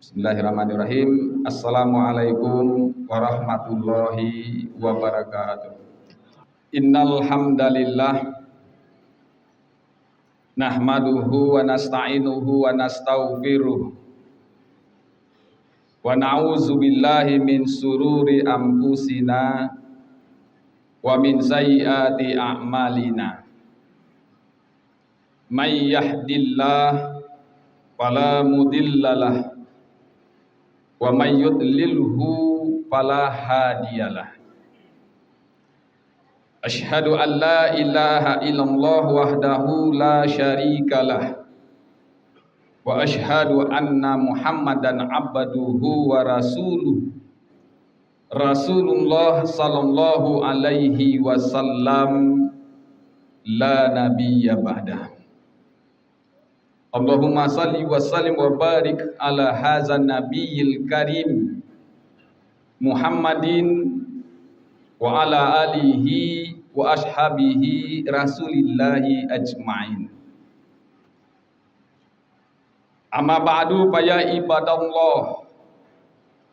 Bismillahirrahmanirrahim. Assalamualaikum warahmatullahi wabarakatuh. Innal hamdalillah nahmaduhu wa nasta'inuhu wa nastaghfiruh wa na'udzu billahi min sururi anfusina wa min sayyiati a'malina. May yahdillah fala mudhillalah wa may yudlilhu fala hadiyalah. Asyhadu an la ilaha illallah wahdahu la syarikalah wa asyhadu anna Muhammadan abduhu wa rasuluh. Rasulullah sallallahu alaihi wasallam la nabiyya ba'dah. Allahumma salli wa sallim wa barik ala hazan nabiyil karim Muhammadin wa ala alihi wa ashabihi rasulillahi ajma'in. Amma ba'du fa ya ibadallah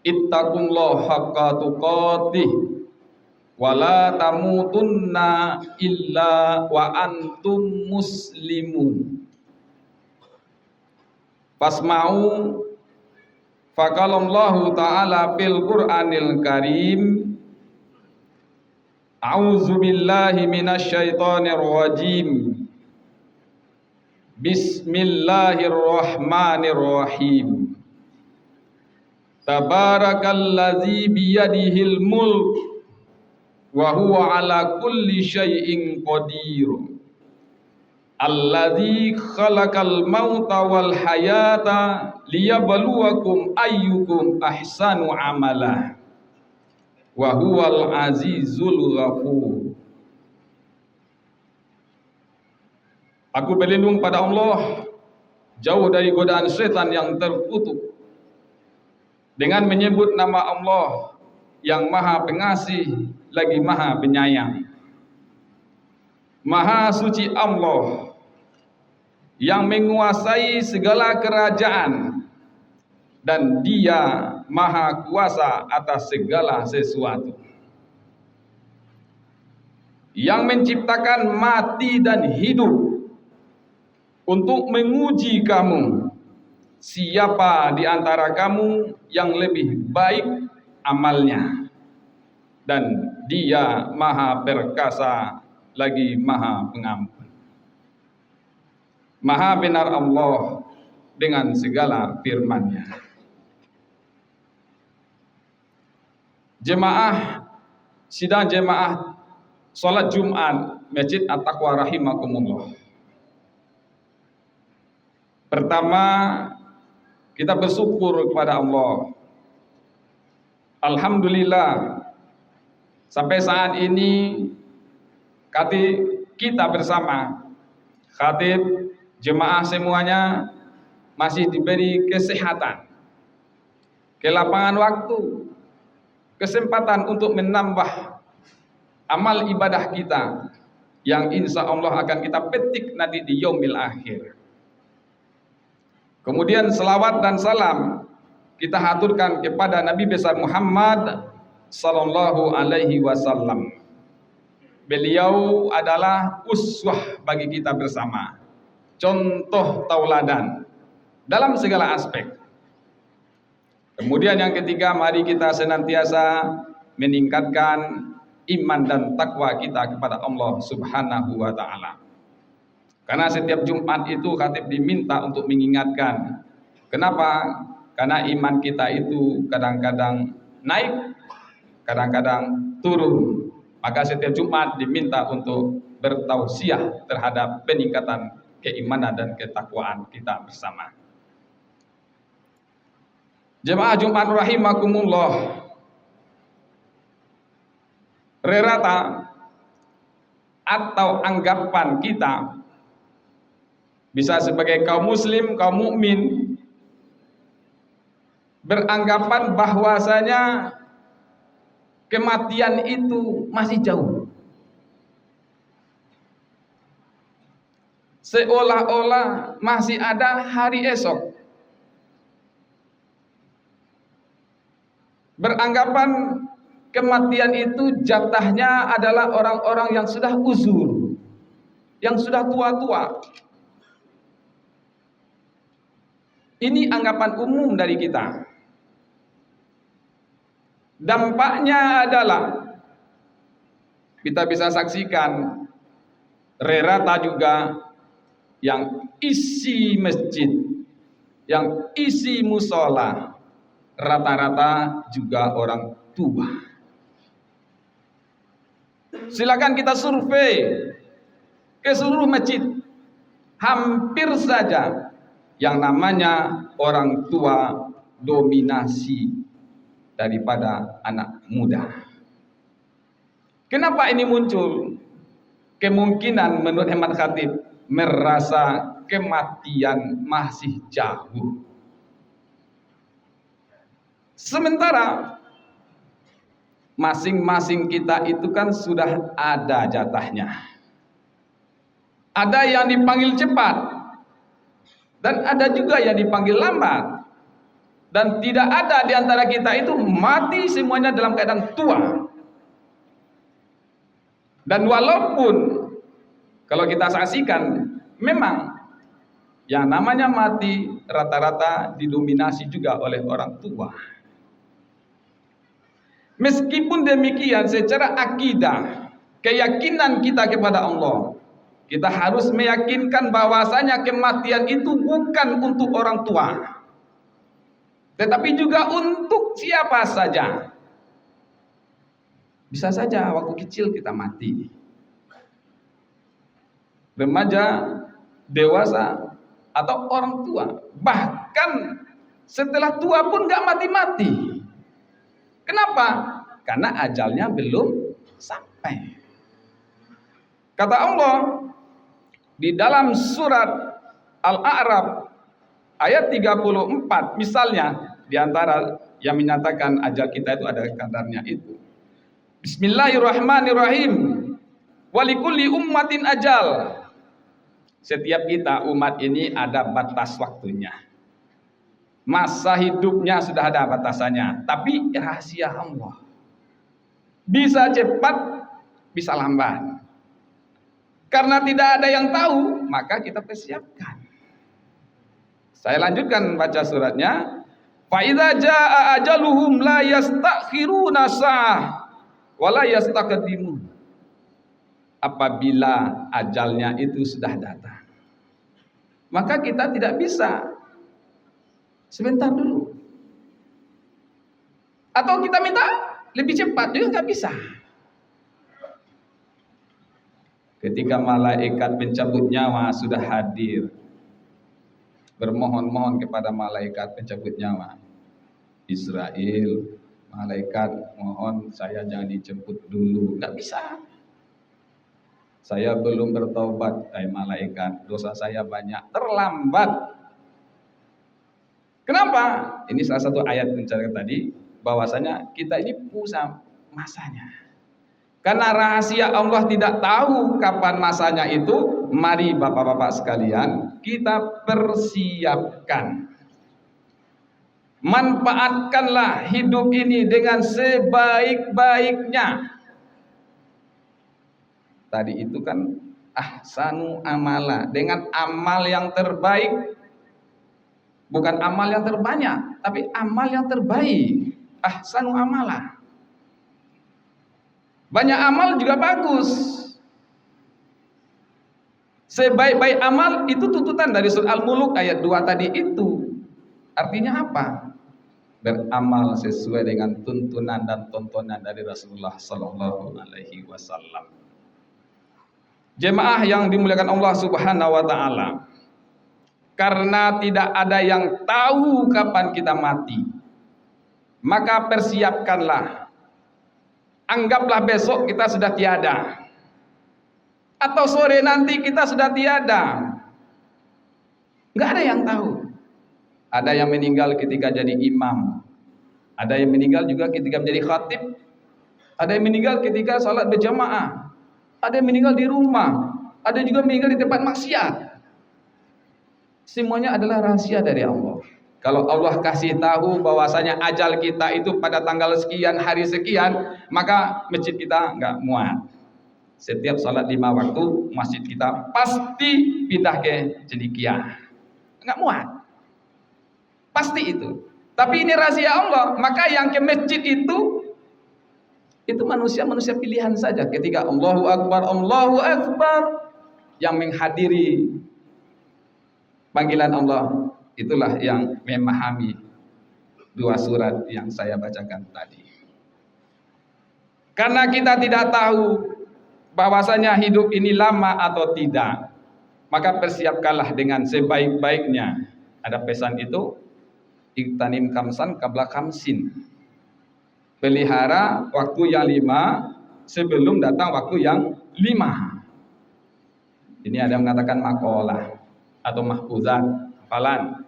ittaqullaha haqqa tuqatih wa la tamutunna illa wa antum muslimun. Fasma'u faqalallahu ta'ala fil Qur'anil Karim. A'udzu billahi minasyaitonir rajim. Bismillahirrahmanirrahim. Tabarakalladzi biyadihil mulk wa huwa ala kulli syai'in qadir. Alladzi khalaqal mauta wal hayata liyabluwakum ayyukum ahsanu amala wa huwal azizul ghafur. Aku berlindung pada Allah jauh dari godaan setan yang terkutuk dengan menyebut nama Allah yang Maha Pengasih lagi Maha Penyayang. Maha suci Allah yang menguasai segala kerajaan dan Dia Maha kuasa atas segala sesuatu. Yang menciptakan mati dan hidup untuk menguji kamu, siapa di antara kamu yang lebih baik amalnya, dan Dia Maha perkasa lagi Maha pengampun. Maha benar Allah dengan segala firman-Nya. Jemaah sidang jemaah salat Jumat Masjid At-Taqwa rahimakumullah. Pertama, kita bersyukur kepada Allah. Alhamdulillah sampai saat ini kita bersama khatib jemaah semuanya masih diberi kesehatan, kelapangan waktu, kesempatan untuk menambah amal ibadah kita yang insya Allah akan kita petik nanti di yaumil akhir. Kemudian selawat dan salam kita haturkan kepada Nabi besar Muhammad sallallahu alaihi wasallam. Beliau adalah uswah bagi kita bersama, contoh tauladan dalam segala aspek. Kemudian yang ketiga, mari kita senantiasa meningkatkan iman dan takwa kita kepada Allah Subhanahu wa taala. Karena setiap Jumat itu khatib diminta untuk mengingatkan. Kenapa? Karena iman kita itu kadang-kadang naik, kadang-kadang turun. Maka setiap Jumat diminta untuk bertausiah terhadap peningkatan keimanan dan ketakwaan kita bersama. Jemaah Jumat rahimakumullah, rerata atau anggapan kita bisa sebagai kaum muslim, kaum mukmin, beranggapan bahwasanya kematian itu masih jauh. Seolah-olah masih ada hari esok. beranggapan kematian itu jatahnya adalah orang-orang yang sudah uzur, yang sudah tua-tua. Ini anggapan umum dari kita. Dampaknya adalah kita bisa saksikan rata juga yang isi masjid, yang isi musola, rata-rata juga orang tua. Silakan kita survei ke seluruh masjid, hampir saja yang namanya orang tua dominasi daripada anak muda. Kenapa ini muncul? Kemungkinan menurut hemat khatib merasa kematian masih jauh. Sementara masing-masing kita itu kan sudah ada jatahnya. Ada yang dipanggil cepat dan ada juga yang dipanggil lambat. Dan tidak ada di antara kita itu mati semuanya dalam keadaan tua. Dan walaupun kalau kita saksikan memang yang namanya mati rata-rata didominasi juga oleh orang tua. Meskipun demikian secara akidah, keyakinan kita kepada Allah, kita harus meyakinkan bahwasanya kematian itu bukan untuk orang tua, tetapi juga untuk siapa saja. Bisa saja waktu kecil kita mati, remaja, dewasa, atau orang tua. Bahkan setelah tua pun gak mati-mati. Kenapa? Karena ajalnya belum sampai. Kata Allah di dalam surat Al-A'raf ayat 34 misalnya, di antara yang menyatakan ajal kita itu ada kadarnya itu. Bismillahirrahmanirrahim. Walikulli ummatin ajal. Setiap kita umat ini ada batas waktunya. Masa hidupnya sudah ada batasannya, tapi rahasia Allah. Bisa cepat, bisa lambat. Karena tidak ada yang tahu, maka kita persiapkan. Saya lanjutkan baca suratnya. Fa idza jaa ajaluhum la yastakhiruna sa'ah wa la yastaqdimun. Apabila ajalnya itu sudah datang, maka kita tidak bisa sebentar dulu. Atau kita minta lebih cepat juga nggak bisa. Ketika malaikat pencabut nyawa sudah hadir, bermohon-mohon kepada malaikat pencabut nyawa, Israel, malaikat mohon saya jangan dijemput dulu, nggak bisa. Saya belum bertobat, malaikat, dosa saya banyak, terlambat. Kenapa? Ini salah satu ayat pencarian tadi, bahwasanya kita ini punya masanya. Karena rahasia Allah tidak tahu kapan masanya itu, mari bapak-bapak sekalian, kita persiapkan. Manfaatkanlah hidup ini dengan sebaik-baiknya. Tadi itu kan ahsanu amala, dengan amal yang terbaik. Bukan amal yang terbanyak, tapi amal yang terbaik. Ahsanu amala. Banyak amal juga bagus. Sebaik-baik amal itu tuntutan dari surah Al-Muluk ayat 2 tadi itu. Artinya apa? Beramal sesuai dengan tuntunan dan tontonan dari Rasulullah sallallahu alaihi wasallam. Jemaah yang dimuliakan Allah Subhanahu wa taala. Karena tidak ada yang tahu kapan kita mati, maka persiapkanlah. Anggaplah besok kita sudah tiada, atau sore nanti kita sudah tiada. Nggak ada yang tahu. Ada yang meninggal ketika jadi imam, ada yang meninggal juga ketika menjadi khatib, ada yang meninggal ketika sholat berjamaah, ada yang meninggal di rumah, ada juga meninggal di tempat maksiat. Semuanya adalah rahasia dari Allah. Kalau Allah kasih tahu bahwasanya ajal kita itu pada tanggal sekian, hari sekian, maka masjid kita nggak muat. Setiap sholat 5 waktu, masjid kita pasti pindah ke cendekia. Nggak muat. Pasti itu. Tapi ini rahasia Allah. Maka yang ke masjid itu manusia-manusia pilihan saja. Ketika Allahu Akbar, yang menghadiri panggilan Allah, itulah yang memahami 2 surat yang saya bacakan tadi. Karena kita tidak tahu bahwasanya hidup ini lama atau tidak, maka persiapkanlah dengan sebaik-baiknya. Ada pesan itu, iktanim kamsan qabla kamsin. Pelihara waktu yang 5 sebelum datang waktu yang 5. Ini ada yang mengatakan maqalah atau mahfuzat, hafalan.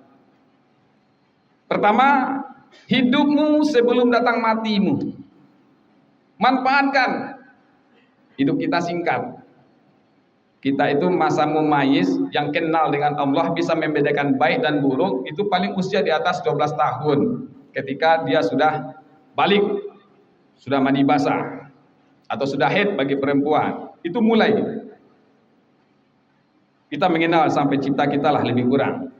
Pertama, hidupmu sebelum datang matimu. Manfaatkan. Hidup kita singkat. Kita itu masa mumayyiz yang kenal dengan Allah, bisa membedakan baik dan buruk, itu paling usia di atas 12 tahun. Ketika dia sudah balik, sudah mandi basah, atau sudah haid bagi perempuan, itu mulai kita mengenal sampai cipta kita lah lebih kurang.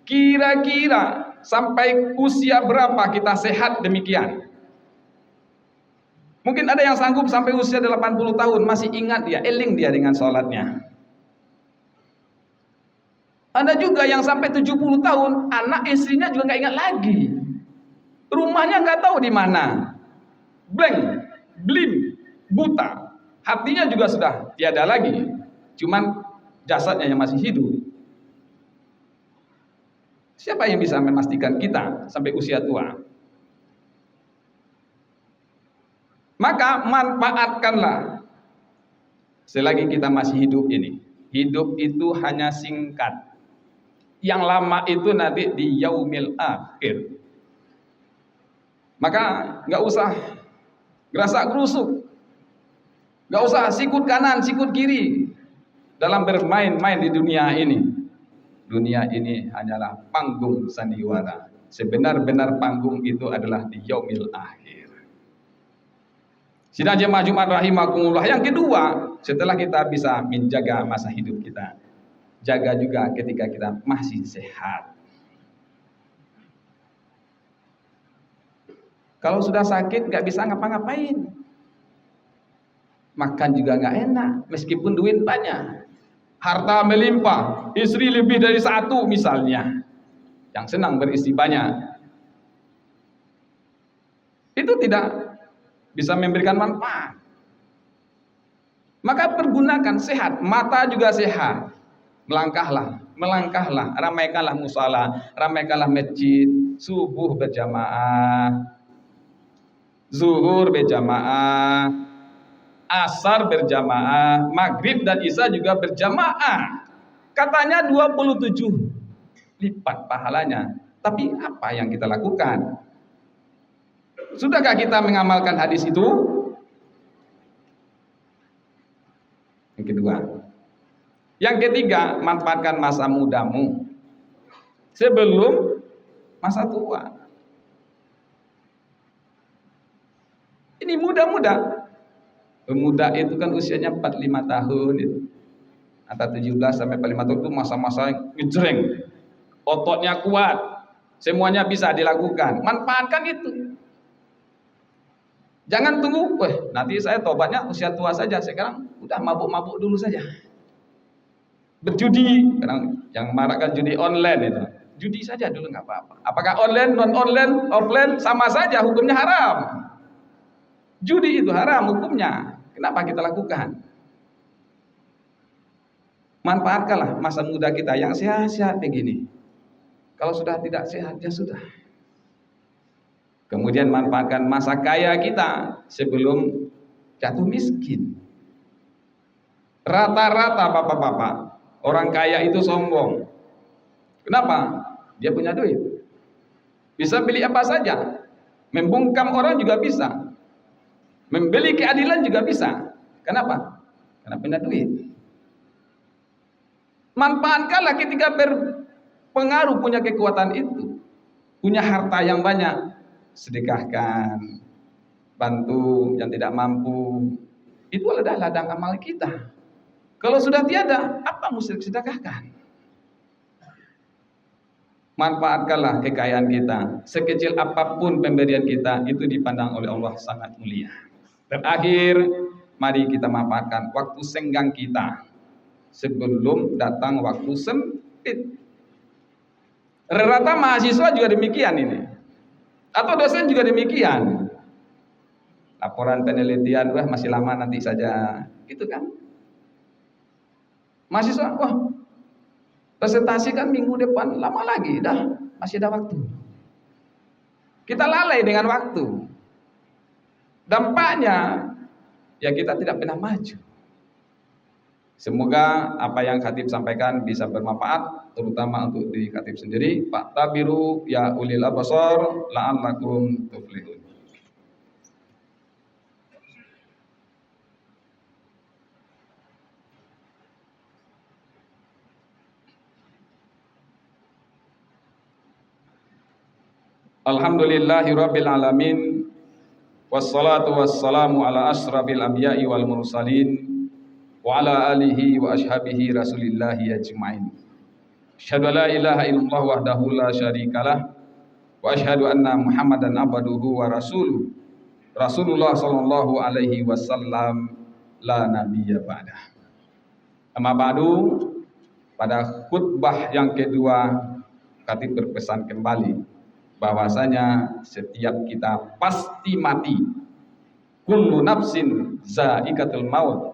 Kira-kira sampai usia berapa kita sehat demikian? Mungkin ada yang sanggup sampai usia 80 tahun masih ingat dia, eling dia dengan sholatnya. Ada juga yang sampai 70 tahun, anak istrinya juga nggak ingat lagi. Rumahnya nggak tahu di mana. Blank, blim, buta. Hatinya juga sudah tiada lagi. Cuman jasadnya yang masih hidup. Siapa yang bisa memastikan kita sampai usia tua? Maka manfaatkanlah selagi kita masih hidup ini. Hidup itu hanya singkat. Yang lama itu nanti di yaumil akhir. Maka nggak usah gerasak gerusuk, nggak usah sikut kanan sikut kiri dalam bermain-main di dunia ini. Dunia ini hanyalah panggung sandiwara. Sebenar-benar panggung itu adalah di yaumil akhir. Sidang jemaah Jumat rahimakumullah. Yang kedua, setelah kita bisa menjaga masa hidup kita, jaga juga ketika kita masih sehat. Kalau sudah sakit nggak bisa ngapa-ngapain, makan juga nggak enak, meskipun duit banyak, harta melimpah, istri lebih dari 1 misalnya, yang senang beristri banyak, itu tidak bisa memberikan manfaat. Maka pergunakan sehat, mata juga sehat, melangkahlah, ramaikanlah musala, ramaikanlah masjid, subuh berjamaah, zuhur berjamaah, asar berjamaah, maghrib dan isya juga berjamaah. Katanya 27 lipat pahalanya. Tapi apa yang kita lakukan? Sudahkah kita mengamalkan hadis itu? Yang kedua. Yang ketiga, manfaatkan masa mudamu sebelum masa tua. Ini muda-muda. Pemuda itu kan usianya 45 tahun itu. Antara 17 sampai 45 tahun itu masa-masa ngejreng. Ototnya kuat. Semuanya bisa dilakukan. Manfaatkan itu. Jangan tunggu, nanti saya tobatnya usia tua saja. Sekarang udah mabuk-mabuk dulu saja. Berjudi, sekarang yang marakkan judi online itu. Judi saja dulu nggak apa-apa. Apakah online, non-online, offline sama saja hukumnya haram. Judi itu haram hukumnya. Kenapa kita lakukan? Manfaatkanlah masa muda kita yang sehat-sehat begini. Kalau sudah tidak sehat, ya sudah. Kemudian manfaatkan masa kaya kita sebelum jatuh miskin. Rata-rata bapak-bapak, orang kaya itu sombong. Kenapa? Dia punya duit. Bisa beli apa saja. Membungkam orang juga bisa. Membeli keadilan juga bisa. Kenapa? Karena punya duit. Manfaatkanlah ketika berpengaruh punya kekuatan itu. punya harta yang banyak, sedekahkan, bantu yang tidak mampu. Itu adalah ladang amal kita. Kalau sudah tiada, apa mesti sedekahkan? Manfaatkanlah kekayaan kita. Sekecil apapun pemberian kita, itu dipandang oleh Allah sangat mulia. Terakhir, mari kita manfaatkan waktu senggang kita sebelum datang waktu sempit. Rata-rata mahasiswa juga demikian ini. Atau dosen juga demikian. Laporan penelitian, wah masih lama nanti saja. Gitu kan. Mahasiswa, wah presentasi kan minggu depan, lama lagi, dah masih ada waktu. Kita lalai dengan waktu. Dampaknya, ya kita tidak pernah maju. Semoga apa yang Khatib sampaikan bisa bermanfaat, terutama untuk diri Khatib sendiri. Pak Tabiru ya ulil absar la'allakum tuflihun. Alhamdulillahirabbil alamin, wassalatu wassalamu ala asyrafil anbiya'i wal mursalin wa ala alihi wa ashabihi rasulillahi ajma'in. Asyhadu an la ilaha illallah wahdahu la syarikalah wa asyhadu anna Muhammadan abduhu wa rasuluh. Rasulullah sallallahu alaihi wasallam la nabiyya ba'dah. Amma ba'du, pada khutbah yang kedua Khatib berpesan kembali bahwasanya setiap kita pasti mati. Kullu nafsin za'iqatul maut.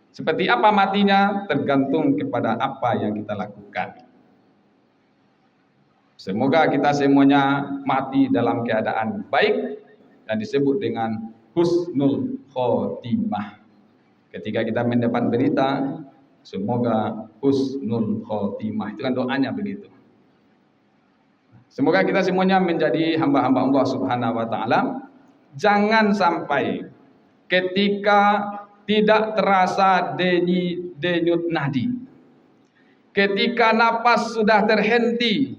Seperti apa matinya tergantung kepada apa yang kita lakukan. Semoga kita semuanya mati dalam keadaan baik dan disebut dengan husnul khotimah. Ketika kita mendapat berita, semoga husnul khotimah. Itu kan doanya begitu. Semoga kita semuanya menjadi hamba-hamba Allah Subhanahu wa taala. Jangan sampai ketika tidak terasa denyut nadi, ketika napas sudah terhenti,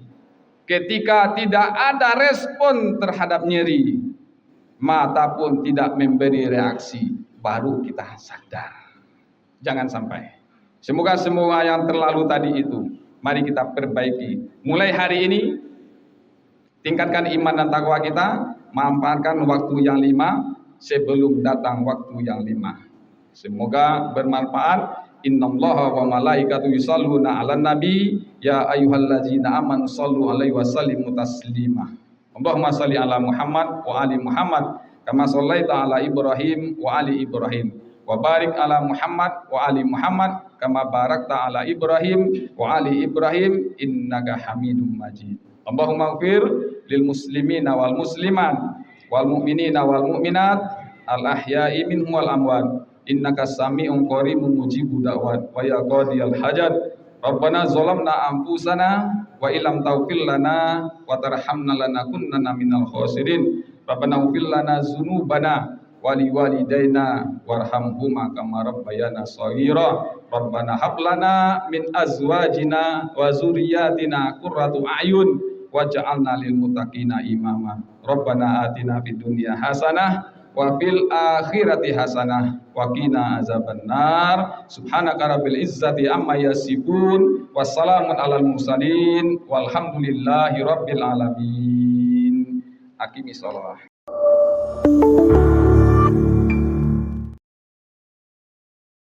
ketika tidak ada respon terhadap nyeri, mata pun tidak memberi reaksi, baru kita sadar. Jangan sampai. Semoga semua yang terlalu tadi itu mari kita perbaiki. Mulai hari ini tingkatkan iman dan takwa kita, manfaatkan waktu yang 5 sebelum datang waktu yang 5. Semoga bermanfaat. Innallaha wa malaikatahu yusholluna 'alan nabi ya ayyuhallazina amanu shollu 'alaihi wa sallimu taslima. Allahumma shalli ala Muhammad wa ali Muhammad kama shallaita ala Ibrahim wa ali Ibrahim wa barik ala Muhammad wa ali Muhammad kama barakta ala Ibrahim wa ali Ibrahim innaka Hamidum Majid. Allahumma ighfir lil muslimina wal muslimat wal mu'minina wal mu'minat al ahya'i minhum wal amwat innaka sami'un qaribun mujibud da'wat wa ya qadiyal hajat. Rabbana zalamna anfusana wa illam taghfir lana wa tarhamna lanakunanna minal khasirin. Rabbana ighfir lana dzunubana wa liwalidayna warhamhuma kama rabbayana shaghira. Rabbana hab lana min azwajina wa dzurriyyatina qurratu a'yun waj'alna lil muttaqina imama. Rabbana atina fid dunya hasanah wa fil akhirati hasanah wa qina azabannar. Subhanaka rabbil izzati amma yasifun wassalamun alal mursalin walhamdulillahi rabbil alamin. Aqimis shalah.